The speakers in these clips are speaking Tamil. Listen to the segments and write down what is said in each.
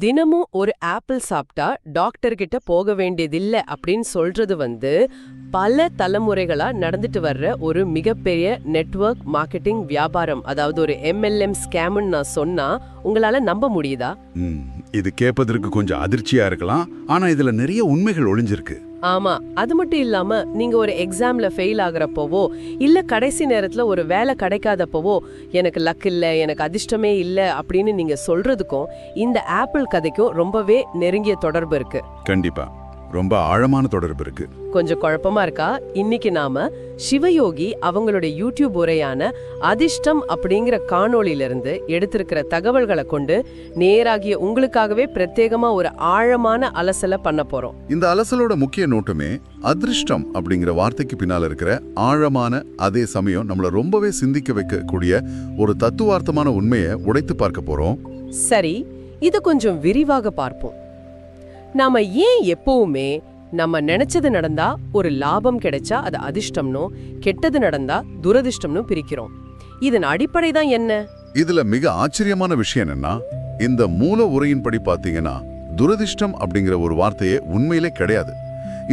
தினமும் ஒரு ஆப்பிள் சாப்பிட்டா டாக்டர் கிட்ட போக வேண்டியதில்லை அப்படின்னு சொல்றது பல தலைமுறைகளா நடந்துட்டு வர்ற ஒரு மிகப்பெரிய நெட்வொர்க் மார்க்கெட்டிங் வியாபாரம், அதாவது ஒரு MLM ஸ்கேம்னு நான் சொன்னா உங்களால நம்ப முடியுதா? இது கேட்பதற்கு கொஞ்சம் அதிர்ச்சியா இருக்கலாம், ஆனா இதுல நிறைய உண்மைகள் ஒளிஞ்சிருக்கு. ஆமா, அது மட்டும் இல்லாம நீங்க ஒரு எக்ஸாம்ல ஃபெயில் ஆகுறப்போவோ இல்ல கடைசி நேரத்துல ஒரு வேலை கிடைக்காதப்போவோ எனக்கு லக் இல்ல, எனக்கு அதிர்ஷ்டமே இல்ல அப்படின்னு நீங்க சொல்றதுக்கும் இந்த ஆப்பிள் கதைக்கும் ரொம்பவே நெருங்கிய தொடர்பு இருக்கு. கண்டிப்பா ரொம்ப ஆழமான தொடர்பு இருக்கு. கொஞ்சம் குழப்பமா இருக்கா? இன்னைக்கு நாம சிவயோகி அவங்களுடைய யூடியூப் உரையான அதிர்ஷ்டம் அப்படிங்கிற காணொளியிலிருந்து எடுத்திருக்கிற தகவல்களை கொண்டு நேராகிய உங்களுக்காகவே பிரத்யேகமா ஒரு ஆழமான அலசலை பண்ண போறோம். இந்த அலசலோட முக்கிய நோட்டமே அதிர்ஷ்டம் அப்படிங்கிற வார்த்தைக்கு பின்னால இருக்கிற ஆழமான, அதே சமயம் நம்மள ரொம்பவே சிந்திக்க வைக்கக்கூடிய ஒரு தத்துவார்த்தமான உண்மையை உடைத்து பார்க்க போறோம். சரி, இத கொஞ்சம் விரிவாக பார்ப்போம். நாம ஏன் எப்பவுமே நம்ம நினைச்சது நடந்தா ஒரு லாபம் கிடைச்சா அது அதிர்ஷ்டம்னோ, கெட்டது நடந்தா துரதிர்ஷ்டம்னு பிரிக்கிறோம்? இதன் அடிப்படை தான் என்ன? இதுல மிக ஆச்சரியமான விஷயம் என்னன்னா, இந்த மூல உரையின்படி பாத்தீங்கன்னா துரதிர்ஷ்டம் அப்படிங்கிற ஒரு வார்த்தையே உண்மையிலே கிடையாது.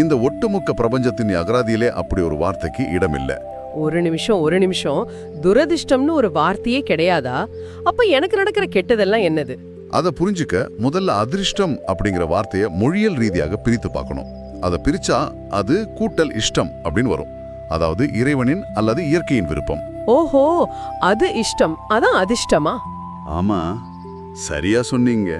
இந்த ஒட்டுமொத்த பிரபஞ்சத்தின் அகராதியிலே அப்படி ஒரு வார்த்தைக்கு இடமில்லை. ஒரு நிமிஷம், துரதிர்ஷ்டம்னு ஒரு வார்த்தையே கிடையாதா? அப்ப எனக்கு நடக்கிற கெட்டதெல்லாம் என்னது? அதை புரிஞ்சுக்க முதல்ல அதிர்ஷ்டம் அப்படிங்கிற வார்த்தையை மொழியல் ரீதியாக பிரித்து பார்க்கணும். அதை பிரிச்சா அது கூட்டல் இஷ்டம் அப்படின்னு வரும். அதாவது இறைவனின் அல்லது இயற்கையின் விருப்பம். ஓஹோ, அது இஷ்டம், அதான் அதிர்ஷ்டமா? ஆமா, சரியா சொன்னீங்க.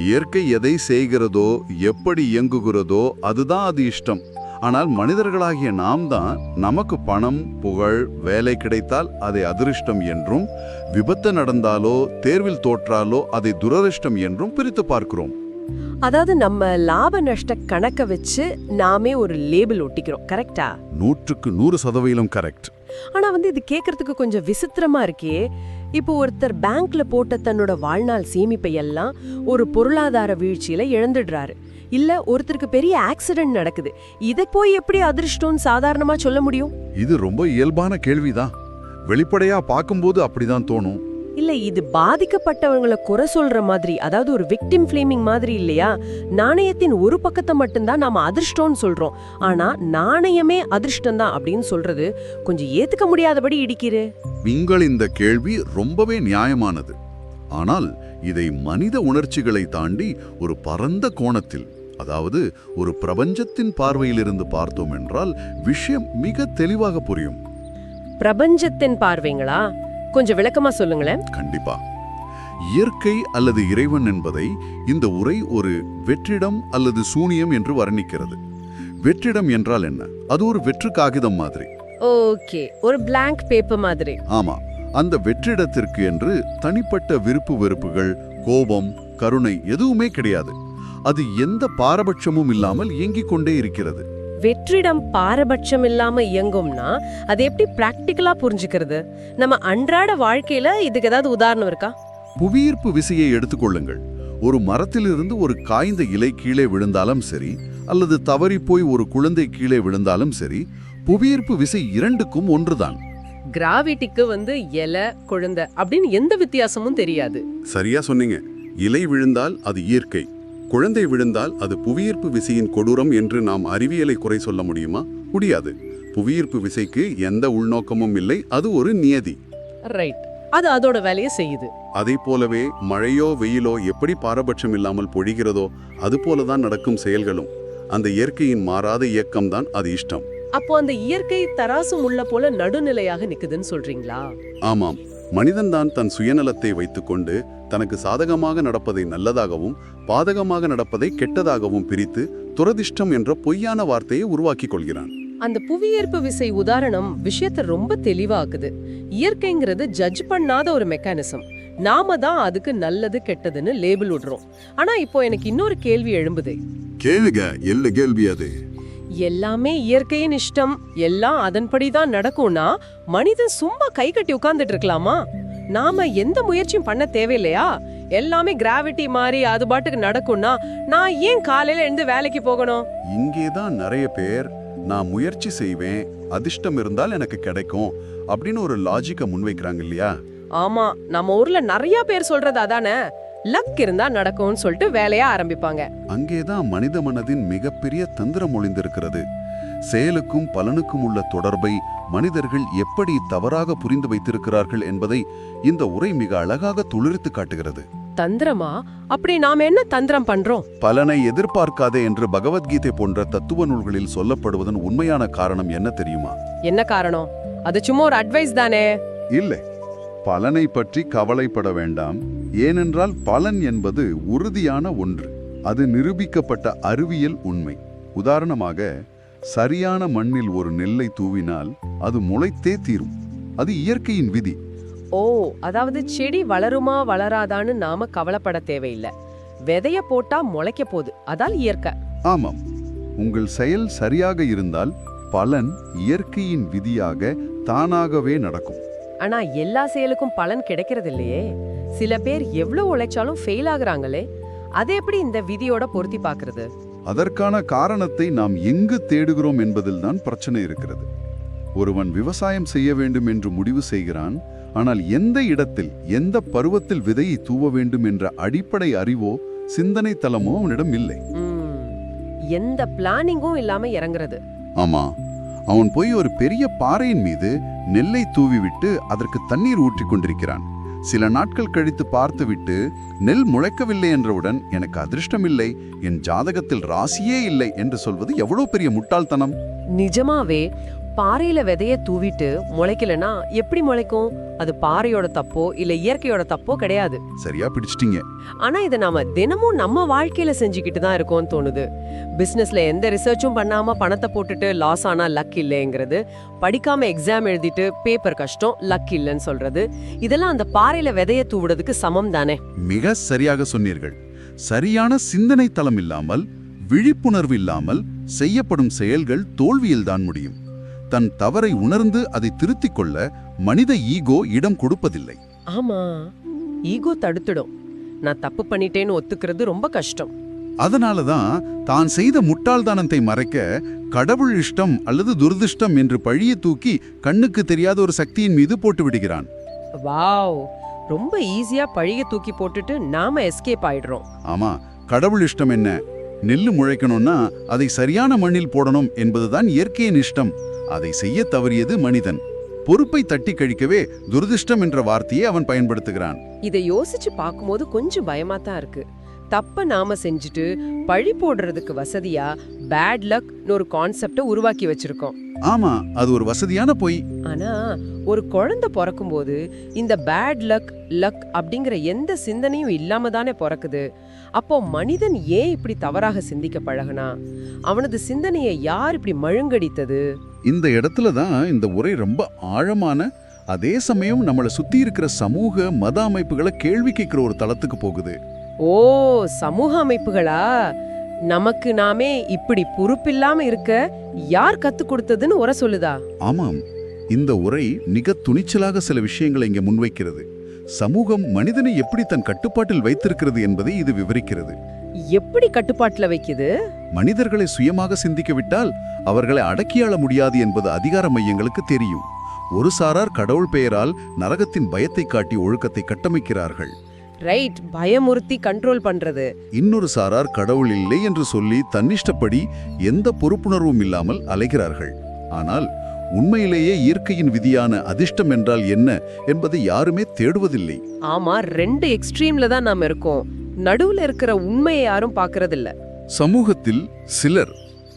இயற்கை எதை செய்கிறதோ, எப்படி இயங்குகிறதோ அதுதான் அது இஷ்டம். ஆனால் மனிதர்களாகிய நாம் தான் நமக்கு பணம், புகழ், வேலை கிடைத்தால் அதை அதிர்ஷ்டம் என்றும், விபத்து நடந்தாலோ தேர்வில் தோற்றாலோ அதை துரதிர்ஷ்டம் என்றும் பிரித்து பார்க்கிறோம். அதாவது நம்ம லாப நஷ்ட கணக்க வச்சு நாமே ஒரு லேபிள் ஒட்டிக்கிறோம். கரெக்டா? 100% கரெக்ட். ஆனா இது கேட்கறதுக்கு கொஞ்சம் விசித்திரமா இருக்கே. இப்போ ஒருத்தர் பேங்க்ல போட்ட தன்னோட வாழ்நாள் சேமிப்பை எல்லாம் ஒரு பொருளாதார வீழ்ச்சியில இழந்துடுறாரு. இல்ல ஒருத்தருக்கு பெரிய ஆக்சிடென்ட் நடக்குது. இதை போய் எப்படி அதிர்ஷ்டம்னு சாதாரணமா சொல்ல முடியும்? இது ரொம்ப இயல்பான கேள்விதான். வெளிப்படையா பார்க்கும்போது அப்படிதான் தோணும். இல்ல, இது பாதிக்கப்பட்டவங்களை குறை சொல்ற மாதிரி, அதாவது ஒரு விக்டிம் ஃப்ளேமிங் மாதிரி இல்லையா? நாணயத்தின் ஒரு பக்கத்தை மட்டும்தான் நாம அதிர்ஷ்டம்னு சொல்றோம், ஆனா நாணயமே அதிர்ஷ்டம் தான் அப்படின்னு சொல்றது கொஞ்சம் ஏத்துக்க முடியாதபடி இடிக்கிறு. உங்கள் இந்த கேள்வி ரொம்பவே நியாயமானது. ஆனால் இதை மனித உணர்ச்சிகளை தாண்டி ஒரு பரந்த கோணத்தில், அதாவது ஒரு பிரபஞ்சத்தின் பார்வையிலிருந்து பார்த்தோம் என்றால் விஷயம் மிக தெளிவாக புரியும். பிரபஞ்சத்தின் பார்வைங்களா? கொஞ்சம் விளக்கமா சொல்லுங்களேன். கண்டிப்பா. இயற்கை அல்லது இறைவன் என்பதை இந்த உரை ஒரு வெற்றிடம் அல்லது சூனியம் என்று வர்ணிக்கிறது. வெற்றிடம் என்றால் என்ன? அது ஒரு வெற்று காகிதம் மாதிரி. ஓகே, ஒரு blank பேப்பர் மாதிரி. ஆமா, அந்த வெற்றிடத்திற்கு என்று தனிப்பட்ட விருப்பு வெறுப்புகள், கோபம், கருணை எதுவுமே கிடையாது. அது எந்த பாரபட்சமும் இல்லாமல் இயங்கிக் கொண்டே இருக்கிறது. வெற்றிடம் பாரபட்சம் இல்லாம இயங்கும்னா அது எப்படி பிராக்டிக்கலா புரிஞ்சுக்கிறது? நம்ம அன்றாட வாழ்க்கையில இதுக்கு ஏதாவது உதாரணம் இருக்கா? புவியீர்ப்பு விசையை எடுத்துக்கொள்ளுங்கள். ஒரு மரத்திலிருந்து ஒரு காய்ந்த இலை கீழே விழுந்தாலும் சரி, அல்லது தவறி போய் ஒரு குழந்தை கீழே விழுந்தாலும் சரி, புவியீர்ப்பு விசை இரண்டுக்கும் ஒன்றுதான். கிராவிட்டிக்கு இலை, குழந்தை அப்படின்னு எந்த வித்தியாசமும் தெரியாது. சரியா சொன்னீங்க. இலை விழுந்தால் அது இயற்கை, குழந்தை விழுந்தால் அது புவியீர்ப்பு விசையின் கொடூரம் என்று நாம் அறிவியலை குறை சொல்ல முடியுமா? முடியாது. புவியீர்ப்பு விசைக்கு எந்த உள்நோக்கமும் இல்லை, அது ஒரு நியதி. ரைட், அது அதோட வேலையை செய்யுது. அதை போலவே மழையோ வெயிலோ எப்படி பாரபட்சம் இல்லாமல் பொழிகிறதோ அது போலதான் நடக்கும் செயல்களும். அந்த இயற்கையின் மாறாத இயக்கம்தான் அது இஷ்டம். அப்போ அந்த இயற்கை தராசு முள்ள போல நடுநிலையாக நிக்குதுன்னு சொல்றீங்களா? ஆமாம். மனிதன்தான் தன் சுயநலத்தை வைத்துக்கொண்டு தனக்கு சாதகமாக நடப்பதை நல்லதாகவும் பாதகமாக நடப்பதை கெட்டதாகவும் பிரித்து துரதிர்ஷ்டம் என்ற பொய்யான வார்த்தையை உருவாக்கி கொள்கிறான். அந்த புவியீர்ப்பு விசை உதாரணம் விஷயத்தை ரொம்ப தெளிவாக்குது. இயற்கைங்கிறது ஜட்ஜ் பண்ணாத ஒரு மெக்கானிசம். நாம தான் அதுக்கு நல்லது கெட்டதுன்னு லேபிள் விடுறோம். ஆனா இப்போ எனக்கு இன்னொரு கேள்வி எழும்புது. கேளுங்க, என்ன கேள்வி அது? எல்லாமே இயற்கையின் இஷ்டம், எல்லாம் அதன்படிதான் நடக்கும்னா மனிதன் சும்மா கை கட்டி உட்கார்ந்துட்டு இருக்கலாமா? நாம எந்த முயற்சியும் பண்ண தேவையில்லையா? எல்லாமே கிராவிட்டி மாதிரி அது பாட்டுக்கு நடக்கும்னா நான் ஏன் காலையில எழுந்து வேலைக்கு போகணும்? இங்கேதான் நிறைய பேர் நான் முயற்சி செய்வேன், அதிர்ஷ்டம் இருந்தால் எனக்கு கிடைக்கும் அப்படின்னு ஒரு லாஜிக்க முன்வைக்கிறாங்க இல்லையா? ஆமா, நம்ம ஊர்ல நிறைய பேர் சொல்றது அதானே. லக் இருந்தா நடக்கும்னு சொல்லிட்டு வேலைய ஆரம்பிப்பாங்க. அங்கேதான் மனித மனதின் மிகப்பெரிய தந்திரம் ஒளிந்திருக்கிறது. செயலுக்கும் பலனுக்கும் உள்ள தொடர்பை மனிதர்கள் எப்படி தவறாக புரிந்து வைத்திருக்கிறார்கள் என்பதை இந்த உரை மிக அழகாக துளிர்த்து காட்டுகிறது. தந்திரமா? அப்படி நாம என்ன தந்திரம் பண்றோம்? பலனை எதிர்பார்க்காதே என்று பகவத்கீதை போன்ற தத்துவ நூல்களில் சொல்லப்படுவதன் உண்மையான காரணம் என்ன தெரியுமா? என்ன காரணம்? அது சும்மா ஒரு அட்வைஸ் தானே? இல்லை, பலனை பற்றி கவலைப்பட வேண்டாம். ஏனென்றால் பலன் என்பது உறுதியான ஒன்று. அது நிரூபிக்கப்பட்ட அறிவியல் உண்மை. உதாரணமாக, சரியான மண்ணில் ஒரு நெல்லை தூவினால் அது முளைத்தே தீரும். அது இயற்கையின் விதி. ஓ, அதாவது செடி வளருமா வளராதான்னு நாம கவலைப்பட தேவையில்லை. விதைய போட்டா முளைக்க போகுது, அதால் இயற்கை. ஆமாம், உங்கள் செயல் சரியாக இருந்தால் பலன் இயற்கையின் விதியாக தானாகவே நடக்கும். ஆனா எல்லா செயலுக்கும் பலன் கிடைக்கிறது இல்லையே. சில பேர் எவ்வளவு உழைச்சாலும் ஃபெயில் ஆகுறாங்களே. அதை எப்படி இந்த விதியோட பொருத்தி பார்க்கிறது? அதற்கான காரணத்தை நாம் எங்கு தேடுகிறோம் என்பதில்தான் பிரச்சனை இருக்கிறது. ஒருவன் விவசாயம் செய்ய வேண்டும் என்று முடிவு செய்கிறான். ஆனால் எந்த இடத்தில், எந்த பருவத்தில் விதையை தூவ வேண்டும் என்ற அடிப்படை அறிவோ சிந்தனை தளமோ அவனிடம் இல்லை. எந்த பிளானிங்கும் இல்லாம இறங்குறது. ஆமா, அவன் போய் ஒரு பெரிய பாறையின் மீது நெல்லை தூவிவிட்டு அதற்கு தண்ணீர் ஊற்றி கொண்டிருக்கிறான். சில நாட்கள் கழித்து பார்த்துவிட்டு நெல் முளைக்கவில்லை என்றவுடன் எனக்கு அதிர்ஷ்டம் இல்லை, என் ஜாதகத்தில் ராசியே இல்லை என்று சொல்வது எவ்வளவு பெரிய முட்டாள்தனம். நிஜமாவே பாறையில விதைய தூவிட்டு முளைக்கலனா எப்படி முளைக்கும்? அது பாறையோட தப்போ இல்ல இயற்கையோட தப்போ கிடையாது. சரியா பிடிச்சிட்டீங்க. ஆனா இதை நாம தினமும் நம்ம வாழ்க்கையில செஞ்சுக்கிட்டு தான் இருக்கோம்னு தோணுது. பிசினஸ்ல எந்த ரிசர்ச்சும் பண்ணாம பணத்தை போட்டுட்டு லாஸ் ஆனா லக் இல்லைங்கிறது, படிக்காம எக்ஸாம் எழுதிட்டு பேப்பர் கஷ்டம் லக் இல்லைன்னு சொல்றது, இதெல்லாம் அந்த பாறையில விதைய தூவுறதுக்கு சமம் தானே? மிக சரியாக சொன்னீர்கள். சரியான சிந்தனை தளம் இல்லாமல், விழிப்புணர்வு இல்லாமல் செய்யப்படும் செயல்கள் தோல்வியில்தான் முடியும். தன் தவறை உணர்ந்து அதை திருத்திக் கொள்ள மனித ஈகோ இடம் கொடுப்பதில்லை. ஆமா, ஈகோ தடுத்துடும். நான் தப்பு பண்ணிட்டேன்னு ஒத்துக்கிறது ரொம்ப கஷ்டம். அதனாலதான் தான் செய்த முட்டாள்தனத்தை மறைக்க கடவுள் இஷ்டம் அல்லது துரதிர்ஷ்டம் என்று பழியை தூக்கி கண்ணுக்கு தெரியாத ஒரு சக்தியின் மீது போட்டு விடுகிறான். வாவ், ரொம்ப ஈஸியா பழிய தூக்கி போட்டுட்டு நாம எஸ்கேப் ஆயிடுறோம். ஆமா, கடவுள் இஷ்டம் என்ன? நெல்லு முளைக்கணும்னா அதை சரியான மண்ணில் போடணும் என்பதுதான் இயற்கையின் இஷ்டம். அதை செய்ய தவறியது மனிதன். பொறுப்பை தட்டி கழிக்கவே துரதிர்ஷ்டம் என்ற வார்த்தையை அவன் பயன்படுத்துகிறான். இதை யோசிச்சு பார்க்கும்போது கொஞ்சம் பயமா தான் இருக்கு. தப்ப நாம செஞ்சுட்டு பழி போடுறதுக்கு வசதியா பேட் லக்னு ஒரு கான்செப்ட உருவாக்கி வச்சிருக்கோம். ஆமா, அது ஒரு வசதியான பொய். ஆனா ஒரு குழந்தை பிறக்கும்போது இந்த பேட் லக் லக் அப்படிங்கிற எந்த சிந்தனையும் இல்லாம தானே பிறக்குது. அப்போ மனிதன் ஏன் இப்படி தவறாக சிந்திக்க பழகுனா? அவனது சிந்தனையை யார் இப்படி மழுங்கடித்தது? இந்த இடத்துல தான் இந்த உரை ரொம்ப ஆழமான, அதே சமயம் நம்மளை சுத்தி இருக்கிற சமூக மத அமைப்புகளை கேள்வி கேட்கிற ஒரு தளத்துக்கு போகுது. ஓ, சமூக அமைப்புகளா? நமக்கு நாமே இப்படி பொறுப்பில்லாம இருக்க யார் கத்து கொடுத்ததுன்னு உரை சொல்லுதா? ஆமாம், இந்த உரை மிக துணிச்சலாக சில விஷயங்களை இங்க முன்வைக்கிறது. சமூகம் மனிதனை எப்படி தன் கட்டுப்பாட்டில் வைத்திருக்கிறது என்பதை இது விவரிக்கிறது. எப்படி கட்டுப்பாட்டுல வைக்குது? மனிதர்களை சுயமாக சிந்திக்க விட்டால் அவர்களை அடக்கியாள முடியாது என்பது அதிகார மையங்களுக்கு தெரியும். ஒரு சாரார் கடவுள் பெயரால் நரகத்தின் பயத்தை காட்டி ஒழுக்கத்தை கட்டமைக்கிறார்கள். ரைட், பயமுறுத்தி கண்ட்ரோல் பண்றது. இன்னொரு சாரார் கடவுள் இல்லை என்று சொல்லி தன்னிஷ்டப்படி எந்த பொறுப்புணர்வும் இல்லாமல் அலைகிறார்கள். ஆனால் உண்மையிலேயே இயற்கையின் விதியான அதிர்ஷ்டம் என்றால் என்ன என்பதை யாருமே தேடுவதில்லை. ஆமா, ரெண்டு எக்ஸ்ட்ரீம்ல தான் நாம இருக்கோம். நடுவுல இருக்கிற உண்மையை யாரும் பாக்குறதில்ல. சமூகத்தில் சிலர்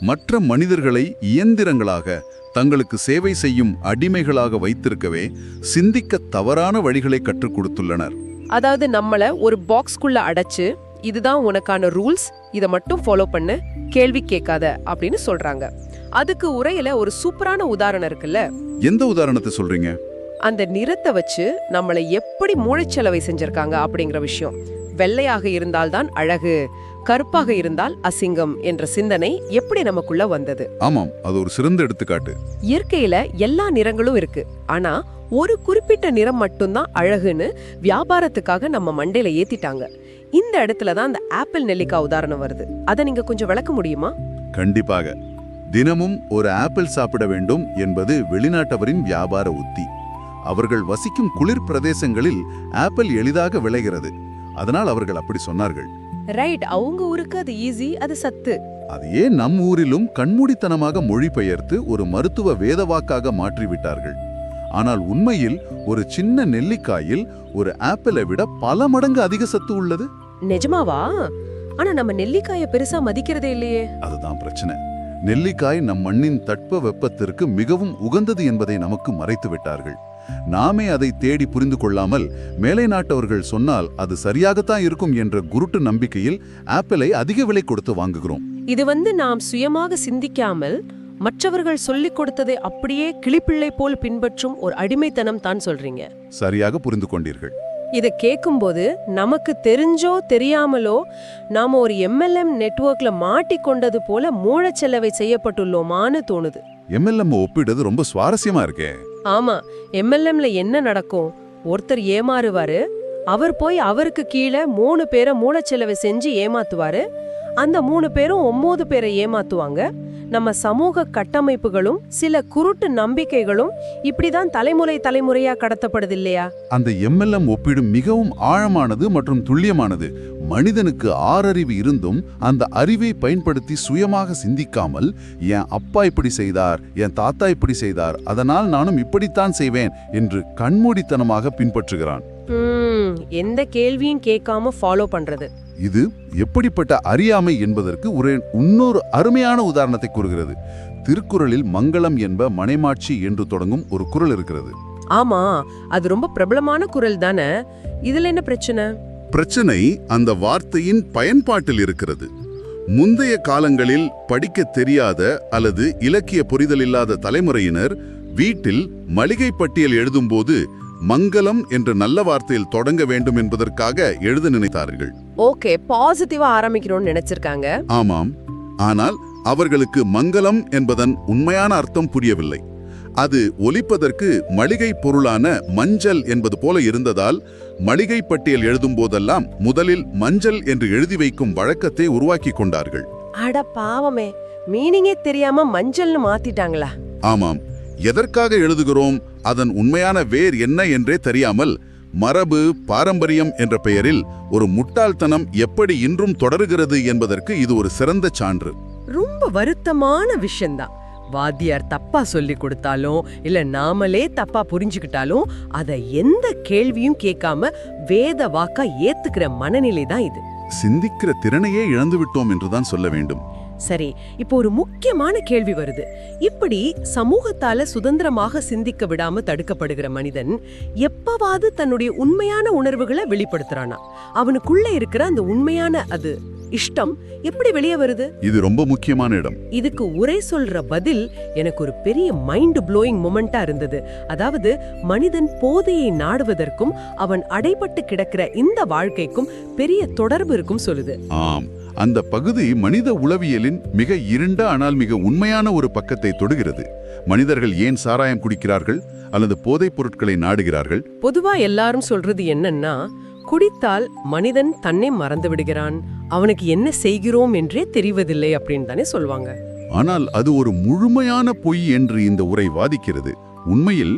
மற்ற மனிதர்களை இயந்திரங்களாக, தங்களுக்கு சேவை செய்யும் அடிமைகளாக வைத்திருக்கவே சிந்திக்க தவறான வழிகளை கற்றுக் கொடுத்துள்ளனர். அதாவது நம்மள ஒரு பாக்ஸ்குள்ள அடைச்சு, இதுதான் உனக்கான ரூல்ஸ், இதை மட்டும் ஃபாலோ பண்ணு, கேள்வி கேட்காத அப்படின்னு சொல்றாங்க. அதுக்கு உரையில ஒரு சூப்பரான உதாரணம் இருக்குல்ல. எந்த உதாரணத்தை சொல்றீங்க? அந்த நிறத்தை வச்சு நம்மளை எப்படி மூளைச்சலவை செஞ்சிருக்காங்க அப்படிங்கிற விஷயம். வெள்ளையாக இருந்தால்தான் அழகு, கருப்பாக இருந்தால் அசிங்கம் என்ற சிந்தனை எப்படி நமக்குள்ள வந்தது? ஆமாம், அது ஒரு சிறந்த எடுத்துக்காட்டு. இயற்கையில எல்லா நிறங்களும் இருக்கு. ஆனா ஒரு குறிப்பிட்ட நிறம் மட்டும்தான் அழகுன்னு வியாபாரத்துக்காக நம்ம மண்டையில ஏத்திட்டாங்க. இந்த இடத்துல தான் அந்த ஆப்பிள் நெல்லிக்காய் உதாரணம் வருது. அதை நீங்க கொஞ்சம் விளக்க முடியுமா? கண்டிப்பாக. தினமும் ஒரு ஆப்பிள் சாப்பிட வேண்டும் என்பது வெளிநாட்டவரின் வியாபார உத்தி. அவர்கள் வசிக்கும் குளிர் பிரதேசங்களில் ஆப்பிள் எளிதாக விளைகிறது. அதனால் அவர்கள் அப்படி சொன்னார்கள். ரைட், அவங்க ஊருக்கு அது ஈஸி, அது சத்து. அதையே நம் ஊரிலும் கண்மூடித்தனமாக மொழிபெயர்த்து ஒரு மருத்துவ வேதவாக்காக மாற்றிவிட்டார்கள். ஆனால் உண்மையில் ஒரு சின்ன நெல்லிக்காயில் ஒரு ஆப்பிளை விட பல மடங்கு அதிக சத்து உள்ளது. நிஜமாவா? ஆனா நம்ம நெல்லிக்காய பெருசா மதிக்கிறதே இல்லையே. அதுதான் பிரச்சனை. நெல்லிக்காய் நம் மண்ணின் தட்ப வெப்பத்திற்கு மிகவும் உகந்தது என்பதை நமக்கு மறைத்து விட்டார்கள். நாமே அதை தேடி புரிந்து கொள்ளாமல் மேலை நாட்டவர்கள் சொன்னால் அது சரியாகத்தான் இருக்கும் என்ற குருட்டு நம்பிக்கையில் ஆப்பிளை அதிக விலை கொடுத்து வாங்குகிறோம். இது நாம் சுயமாக சிந்திக்காமல் மற்றவர்கள் சொல்லிக் கொடுத்ததை அப்படியே கிளிப்பிள்ளை போல் பின்பற்றும் ஒரு அடிமைத்தனம் தான் சொல்றீங்க. சரியாக புரிந்து கொண்டீர்கள். இதை கேட்கும்போது நமக்கு தெரிஞ்சோ தெரியாமலோ நாம ஒரு எம்எல்எம் நெட்வொர்க்ல மாட்டிக்கொண்டது போல மூளைச்செலவை செய்யப்பட்டுள்ளோமான்னு தோணுது. எம்எல்எம் ஒப்பிடுறது ரொம்ப சுவாரஸ்யமா இருக்கே. ஆமா, எம்எல்எம்ல என்ன நடக்கும்? ஒருத்தர் ஏமாறுவாரு, அவர் போய் அவருக்கு கீழே 3 பேரை மூளைச்செலவை செஞ்சு ஏமாத்துவாரு. அந்த 3 பேரும் 9 பேரை ஏமாத்துவாங்க. நம்ம சமூக கட்டமைப்புகளும் சில குருட்டு நம்பிக்கைகளும் இப்படிதான் தலைமுறையா கடத்தப்படுது இல்லையா? அந்த எம்எல்எம் ஒப்பீடு மிகவும் ஆழமானது மற்றும் துல்லியமானது. மனிதனுக்கு ஆறறிவு இருந்தும் அந்த அறிவை பயன்படுத்தி சுயமாக சிந்திக்காமல், என் அப்பா இப்படி செய்தார், என் தாத்தா இப்படி செய்தார், அதனால் நானும் இப்படித்தான் செய்வேன் என்று கண்மூடித்தனமாக பின்பற்றுகிறான். எந்த கேள்வியும் கேட்காம ஃபாலோ பண்றது. இது எப்படிப்பட்ட அறியாமை என்பதற்கு ஒரு இன்னொரு அருமையான உதாரணத்தை கூறுகிறது. திருக்குறளில் மங்களம் என்ப மனைமாட்சி என்று தொடங்கும் ஒரு குறள் இருக்கிறது. ஆமா, அது ரொம்ப பிரபலமான குறள் தானே. இதுல என்ன பிரச்சனை? பிரச்சனை அந்த வார்த்தையின் பயன்பாட்டில் இருக்கிறது. முந்தைய காலங்களில் படிக்க தெரியாத அல்லது இலக்கிய புரிதல் இல்லாத தலைமுறையினர் வீட்டில் மளிகை பட்டியல் எழுதும்போது மங்களம் என்ற நல்ல வார்த்தையில் தொடங்க வேண்டும் என்பதற்காக எழுத நினைத்தார்கள். ஓகே, பாசிட்டிவா ஆரம்பிக்கணும்னு நினைச்சிருக்காங்க. ஆமாம், ஆனால் அவர்களுக்கு மங்களம் என்பதன் உண்மையான அர்த்தம் புரியவில்லை. அது ஒலிப்பதற்கு மளிகை பொருளான மஞ்சள் என்பது போல இருந்ததால் மளிகை பட்டியல் எழுதும் போதெல்லாம் முதலில் மஞ்சள் என்று எழுதி வைக்கும் வழக்கத்தை உருவாக்கி கொண்டார்கள். அட பாவமே, மீனிங்கே தெரியாம மஞ்சள்னு மாத்திட்டாங்களா? ஆமாம், எதற்காக எழுதுகிறோம், அதன் உண்மையான வேர் என்ன என்றே தெரியாமல் மரபு பாரம்பரியம் என்ற பெயரில் ஒரு முட்டாள்தனம் எப்படி இன்றும் தொடருகிறது என்பதற்கு இது ஒரு சிறந்த சான்று. ரொம்ப வருத்தமான விஷயம்தான். வாத்தியார் தப்பா சொல்லி கொடுத்தாலும் இல்ல நாமளே தப்பா புரிஞ்சுக்கிட்டாலும் அதை எந்த கேள்வியும் கேட்காம வேத வாக்கா ஏத்துக்கிற மனநிலை தான் இது. சிந்திக்கிற திறனையே இழந்து விட்டோம் என்றுதான் சொல்ல வேண்டும். சரி, இப்போ ஒரு முக்கியமான கேள்வி வருது. இப்படி சமூகத்தால சுதந்திரமாக சிந்திக்க விடாம தடுக்கப்படுகிற மனிதன் எப்பவாவது தன்னுடைய உண்மையான உணர்வுகளை வெளிப்படுத்துறானா? அவனுக்குள்ள இருக்கிற அந்த உண்மையான அது இஷ்டம் எப்படி வெளியே வருது? இது ரொம்ப முக்கியமான இடம். இதுக்கு உரை சொல்ற பதில் எனக்கு ஒரு பெரிய மைண்ட் ப்ளோயிங் மொமெண்டா இருந்தது. அதாவது மனிதன் போதையை நாடுவதற்கும் அவன் அடைபட்டு கிடக்கிற இந்த வாழ்க்கைக்கும் பெரிய தொடர்பு இருக்கும் சொல்லுது. ஆம், அந்த பகுதி மனித உளவியலின் மிக இருண்ட ஆனால் மிக உண்மையான ஒரு பக்கத்தை தொடுகிறது. மனிதர்கள் ஏன் சாராயம் குடிக்கிறார்கள் அல்லது போதைப் பொருட்களை நாடுகிறார்கள்? பொதுவா எல்லாரும் சொல்றது என்னன்னா, குடித்தால் மனிதன் தன்னை மறந்து விடுகிறான், அவனுக்கு என்ன செய்கிறோம் என்றே தெரிவதில்லை அப்படின்னு தானே சொல்வாங்க. ஆனால் அது ஒரு முழுமையான பொய் என்று இந்த உரை வாதிக்கிறது. உண்மையில்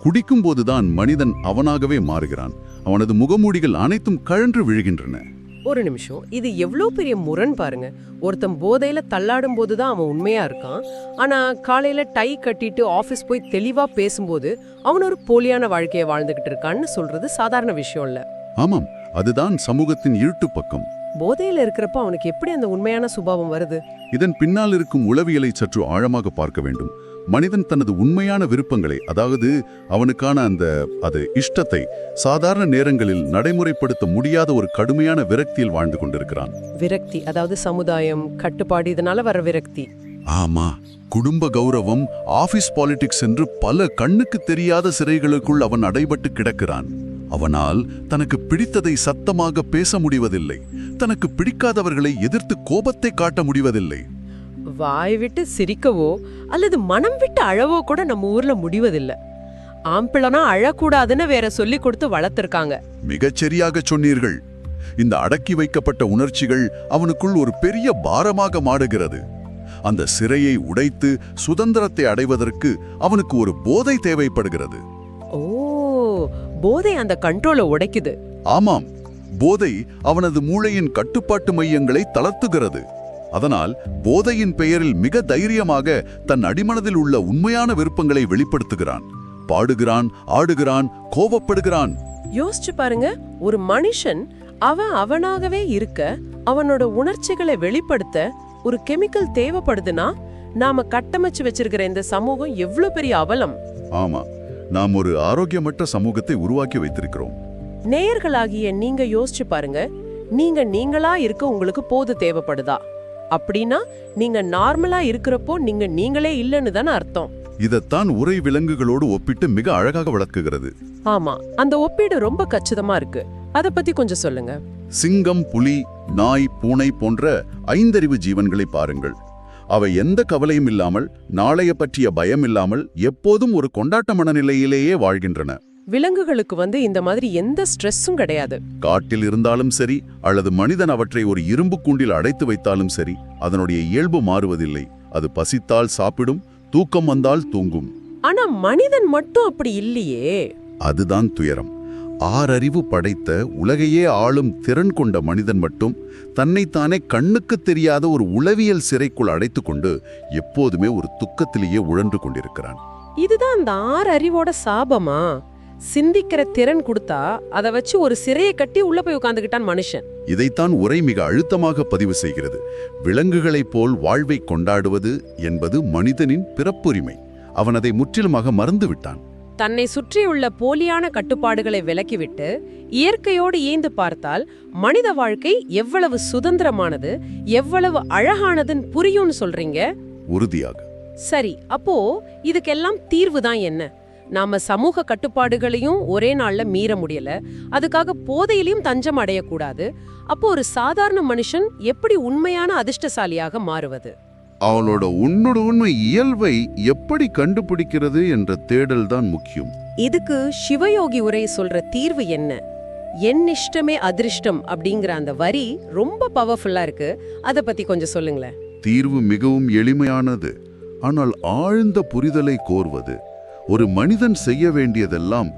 குடிக்கும் போதுதான் மனிதன் அவனாகவே மாறுகிறான். அவனது முகமூடிகள் அனைத்தும் கழன்று விழுகின்றன. ஒரு நிமிஷம், இது எவ்வளோ பெரிய முரண் பாருங்க. ஒருத்தன் போதையில தள்ளாடும் போதுதான் அவன் உண்மையா இருக்கான், ஆனா காலையில டை கட்டிட்டு ஆபீஸ் போய் தெளிவா பேசும்போது அவன் ஒரு போலியான வாழ்க்கையை வாழ்ந்துகிட்டு இருக்கான்னு சொல்றது சாதாரண விஷயம் இல்ல. ஆமாம், அதுதான் சமூகத்தின் இருட்டு பக்கம். போதையில இருக்கிறப்ப அவனுக்கு எப்படி அந்த உண்மையான சுபாவம் வருது? இதன் பின்னால் இருக்கும் உளவியலை சற்று ஆழமாக பார்க்க வேண்டும். மனிதன் தனது உண்மையான விருப்பங்களை, அதாவது அவனுக்கான அது இஷ்டத்தை சாதாரண நேரங்களில் நடைமுறைப்படுத்த முடியாத ஒரு கடுமையான விரக்தியில் வாழ்ந்து கொண்டிருக்கிறான். விரக்தி, அதாவது சமுதாயம் கட்டுப்பாடு, இதனால வர விரக்தி. ஆமா, குடும்ப கௌரவம், ஆபீஸ் பாலிடிக்ஸ் என்று பல கண்ணுக்கு தெரியாத சிறைகளுக்குள் அவன் அடைபட்டு கிடக்கிறான். அவனால் தனக்கு பிடித்ததை சத்தமாக பேச முடிவதில்லை, தனக்கு பிடிக்காதவர்களை எதிர்த்து கோபத்தை காட்ட முடிவதில்லை. வாய் விட்டு சிரிக்கவோ அல்லது மனம் விட்டு அழவோ கூட நம்ம ஊர்ல முடிவதில்லை. ஆம்பிளனா அழக்கூடாதுன்னு வேற சொல்லி கொடுத்து வளர்த்திருக்காங்க. மிகச்சரியாக சொன்னீர்கள். இந்த அடக்கி வைக்கப்பட்ட உணர்ச்சிகள் அவனுக்குள் ஒரு பெரிய பாரமாக மாறுகிறது. அந்த சிறையை உடைத்து சுதந்திரத்தை அடைவதற்கு அவனுக்கு ஒரு போதை தேவைப்படுகிறது. ஓ, போதை அந்த கண்ட்ரோலை உடைக்குது. ஆமாம், போதை அவனது மூளையின் கட்டுப்பாட்டு மையங்களை தளர்த்துகிறது. அதனால் போதையின் பெயரில் மிக தைரியமாக தன் அடிமனதில் உள்ள உண்மையான விருப்பங்களை வெளிப்படுத்துகிறான். பாடுகிறான், ஆடுகிறான், கோபப்படுகிறான். யோசிச்சு பாருங்க, ஒரு மனுஷன் அவனாகவே இருக்க, அவனோட உணர்ச்சிகளை வெளிப்படுத்த ஒரு கெமிக்கல் தேவைப்படுதுன்னா, நாம கட்டமைச்சு வச்சிருக்கிற இந்த சமூகம் எவ்வளவு பெரிய அவலம். ஆமா, நாம் ஒரு ஆரோக்கியமற்ற சமூகத்தை உருவாக்கி வைத்திருக்கிறோம். நேயர்களாகிய நீங்க யோசிச்சு பாருங்க, நீங்களா இருக்க உங்களுக்கு போது தேவைப்படுதா? அப்படின்னா நீங்க நார்மலா இருக்கிறப்போ நீங்களே இல்லைன்னு தானே அர்த்தம். இதத்தான் உரை விலங்குகளோடு ஒப்பிட்டு மிக அழகாக விளக்குகிறது. ஆமா, அந்த ஒப்பீடு ரொம்ப கச்சிதமா இருக்கு. அத பத்தி கொஞ்சம் சொல்லுங்க. சிங்கம், புலி, நாய், பூனை போன்ற ஐந்தறிவு ஜீவன்களை பாருங்கள். அவை எந்த கவலையும் இல்லாமல், நாளைய பற்றிய பயம் இல்லாமல் எப்போதும் ஒரு கொண்டாட்ட மனநிலையிலேயே வாழ்கின்றன. விலங்குகளுக்கு இந்த மாதிரி எந்த ஸ்ட்ரெஸ்ஸும் கிடையாது. காட்டில் இருந்தாலும் சரி, அல்லது மனிதன் அவற்றை ஒரு இரும்பு கூண்டில் அடைத்து வைத்தாலும் சரி, அதனுடைய இயல்பு மாறுவதில்லை. அது பசித்தால் சாப்பிடும், தூக்கம் வந்தால் தூங்கும். ஆனா மனிதன் மட்டும் அப்படி இல்லையே. அதுதான் துயரம். ஆறறிவு படைத்த, உலகையே ஆளும் திறன் கொண்ட மனிதன் மட்டும் தன்னைத்தானே கண்ணுக்கு தெரியாத ஒரு உளவியல் சிறைக்குள் அடைத்துக்கொண்டு எப்போதுமே ஒரு துக்கத்திலேயே உழன்று கொண்டிருக்கிறான். இதுதான் அந்த 6 அறிவோட சாபமா? சிந்திக்கிற திறன் கொடுத்தா அதை வச்சு ஒரு சிறையை கட்டி உள்ள போய் உட்கார்ந்துகிட்டான் மனுஷன். இதைத்தான் உரை மிக அழுத்தமாக பதிவு செய்கிறது. விலங்குகளைப் போல் வாழ்வை கொண்டாடுவது என்பது மனிதனின் பிறப்புரிமை. அவன் அதை முற்றிலுமாக மறந்துவிட்டான். தன்னை சுற்றியுள்ள போலியான கட்டுப்பாடுகளை விலக்கிவிட்டு இயற்கையோடு ஈந்து பார்த்தால் மனித வாழ்க்கை எவ்வளவு சுதந்திரமானது, எவ்வளவு அழகானதுன்னு புரியும்னு சொல்றீங்க? உறுதியாக. சரி, அப்போ இதுக்கெல்லாம் தீர்வுதான் என்ன? நாம சமூக கட்டுப்பாடுகளையும் ஒரே நாள்ல மீற முடியல, அதுக்காக போதையிலையும் தஞ்சம் அடையக்கூடாது. அப்போ ஒரு சாதாரண மனுஷன் எப்படி உண்மையான அதிர்ஷ்டசாலியாக மாறுவது? அவளோட உண்மை இயல்பை எப்படி கண்டுபிடிக்கிறது என்ற தேடல் தான் முக்கியம். இதுக்கு சிவயோகி உரை சொல்ற தீர்வு என்ன? என் இஷ்டமே அதிர்ஷ்டம் அப்படிங்கிற அந்த வரி ரொம்ப பவர்ஃபுல்லா இருக்கு. அத பத்தி கொஞ்சம் சொல்லுங்களேன். தீர்வு மிகவும் எளிமையானது, ஆனால் ஆழ்ந்த புரிதலை கோருவது. ஒரு மனிதன் செய்ய வேண்டியதெல்லாம்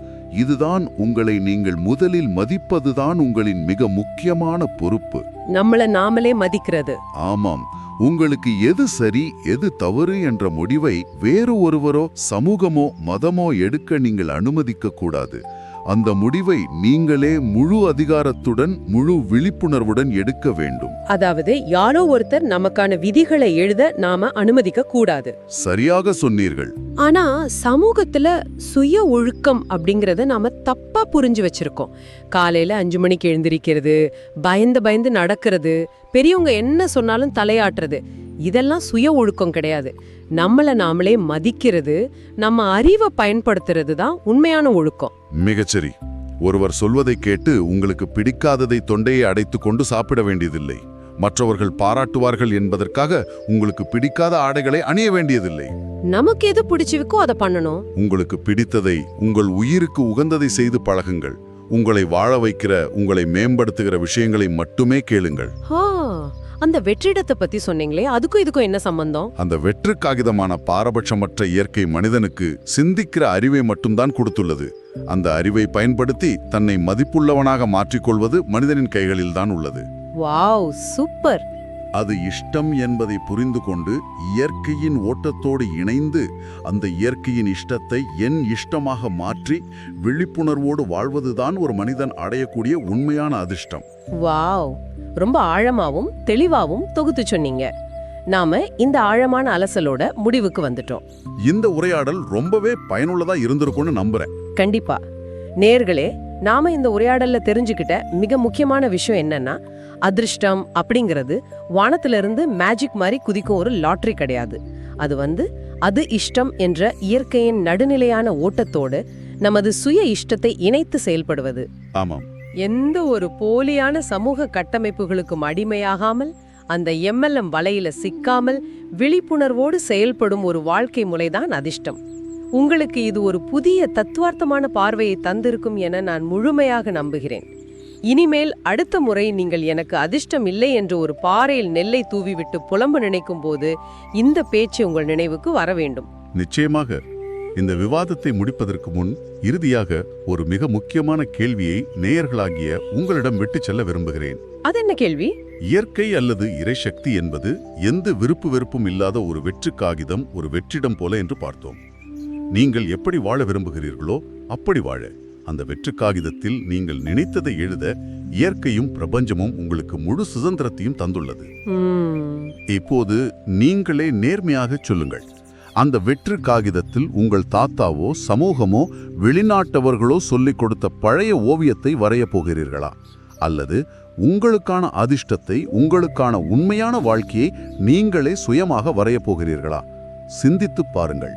இதுதான். உங்களை நீங்கள் முதலில் மதிப்பதுதான் உங்களின் மிக முக்கியமான பொறுப்பு. நம்மள நாமளே மதிக்கிறது. ஆமாம். உங்களுக்கு எது சரி எது தவறு என்ற முடிவை வேறு ஒருவரோ சமூகமோ மதமோ எடுக்க நீங்கள் அனுமதிக்க கூடாது. அந்த முடிவை நீங்களே முழு அதிகாரத்துடன் முழு விழிப்புணர்வுடன் எடுக்க வேண்டும். அதாவது யாரோ ஒருத்தர் நமக்கான விதிகளை எழுத நாம அனுமதிக்க கூடாது. சரியாக சொன்னீர்கள். ஆனா சமூகத்துல சுய ஒழுக்கம் அப்படிங்கறத நாம தப்பா புரிஞ்சு வச்சிருக்கோம். காலையில 5 மணிக்கு எழுந்திருக்கிறது, பயந்து நடக்கிறது, பெரியவங்க என்ன சொன்னாலும் தலையாட்டுறது, இதெல்லாம் சுய ஒழுக்கம் கிடையாது. நம்மள நாமளே மதிக்கிறது, நம்ம அறிவை பயன்படுத்துறது தான் உண்மையான ஒழுக்கம். மிகச்சரி. ஒருவர் சொல்வதை கேட்டு உங்களுக்கு பிடிக்காததை தொண்டையை அடைத்துக் கொண்டு சாப்பிட வேண்டியதில்லை. மற்றவர்கள் பாராட்டுவார்கள் என்பதற்காக உங்களுக்கு பிடிக்காத ஆடைகளை அணிய வேண்டியதில்லை. நமக்கு எது பிடிச்சிருக்கோ அதை பண்ணணும். உங்களுக்கு பிடித்ததை, உங்கள் உயிருக்கு உகந்ததை செய்து பழகுங்கள். உங்களை வாழ வைக்கிற, உங்களை மேம்படுத்துகிற விஷயங்களை மட்டுமே கேளுங்கள். அந்த வெற்றிடத்தை பத்தி சொன்னீங்களே, அதுக்கும் இதுக்கும் என்ன சம்பந்தம்? அந்த வெற்று காகிதமான பாரபட்சமற்ற இயற்கை மனிதனுக்கு சிந்திக்கிற அறிவை மட்டும்தான் கொடுத்துள்ளது. அந்த அறிவை பயன்படுத்தி தன்னை மதிப்புள்ளவனாக மாற்றிக்கொள்வது மனிதனின் கைகளில் தான் உள்ளது. Wow, super. அது இஷ்டம் என்பதை புரிந்து கொண்டு இயற்கையின் ஓட்டத்தோடு இணைந்து அந்த இயற்கையின் இஷ்டத்தை என் இஷ்டமாக மாற்றி விழிப்புணர்வோடு வாழ்வதுதான் ஒரு மனிதன் அடையக்கூடிய உண்மையான அதிர்ஷ்டம். வாவ், ரொம்ப ஆழமாவும் தெளிவாவும் தொகுத்து சொன்னீங்க. நாம இந்த ஆழமான அலசலோட முடிவுக்கு வந்துட்டோம். இந்த உரையாடல் ரொம்பவே பயனுள்ளதா இருந்திருக்கும்னு நம்புறேன். கண்டிப்பா. நேர்களே, நாம இந்த உரையாடல்ல தெரிஞ்சுக்கிட்ட மிக முக்கியமான விஷயம் என்னன்னா, அதிர்ஷ்டம் அப்படிங்கிறது வானத்திலிருந்து மேஜிக் மாதிரி குதிக்கும் ஒரு லாட்டரி கிடையாது. அது இஷ்டம் என்ற இயற்கையின் நடுநிலையான ஓட்டத்தோடு நமது சுய இஷ்டத்தை இணைத்து செயல்படுவது. ஆமாம். எந்த ஒரு போலியான சமூக கட்டமைப்புகளுக்கும் அடிமையாகாமல், அந்த MLM வலையில சிக்காமல் விழிப்புணர்வோடு செயல்படும் ஒரு வாழ்க்கை முறைதான் அதிர்ஷ்டம். உங்களுக்கு இது ஒரு புதிய தத்துவார்த்தமான பார்வையை தந்திருக்கும் என நான் முழுமையாக நம்புகிறேன். இனிமேல் அடுத்த முறை நீங்கள் எனக்கு அதிர்ஷ்டம் இல்லை என்று ஒரு பாறையில் நெல்லை தூவிவிட்டு புலம்பு நினைக்கும் போது இந்த பேச்சு உங்கள் நினைவுக்கு வர வேண்டும். நிச்சயமாக. இந்த விவாதத்தை முடிப்பதற்கு முன் இறுதியாக ஒரு மிக முக்கியமான கேள்வியை நேயர்களாகிய உங்களிடம் விட்டுச் செல்ல விரும்புகிறேன். அது என்ன கேள்வி? இயற்கை அல்லது இறைசக்தி என்பது எந்த விருப்பு வெறுப்பும் இல்லாத ஒரு வெற்று காகிதம், ஒரு வெற்றிடம் போல என்று பார்த்தோம். நீங்கள் எப்படி வாழ விரும்புகிறீர்களோ அப்படி வாழ, அந்த வெற்று காகிதத்தில் நீங்கள் நினைத்ததை எழுத இயற்கையும் பிரபஞ்சமும் உங்களுக்கு முழு சுதந்திரத்தையும் தந்துள்ளது. இப்போது நீங்களே நேர்மையாக சொல்லுங்கள், அந்த வெற்று காகிதத்தில் உங்கள் தாத்தாவோ சமூகமோ வெளிநாட்டவர்களோ சொல்லிக் கொடுத்த பழைய ஓவியத்தை வரையப் போகிறீர்களா? அல்லது உங்களுக்கான அதிர்ஷ்டத்தை, உங்களுக்கான உண்மையான வாழ்க்கையை நீங்களே சுயமாக வரையப் போகிறீர்களா? சிந்தித்துப் பாருங்கள்.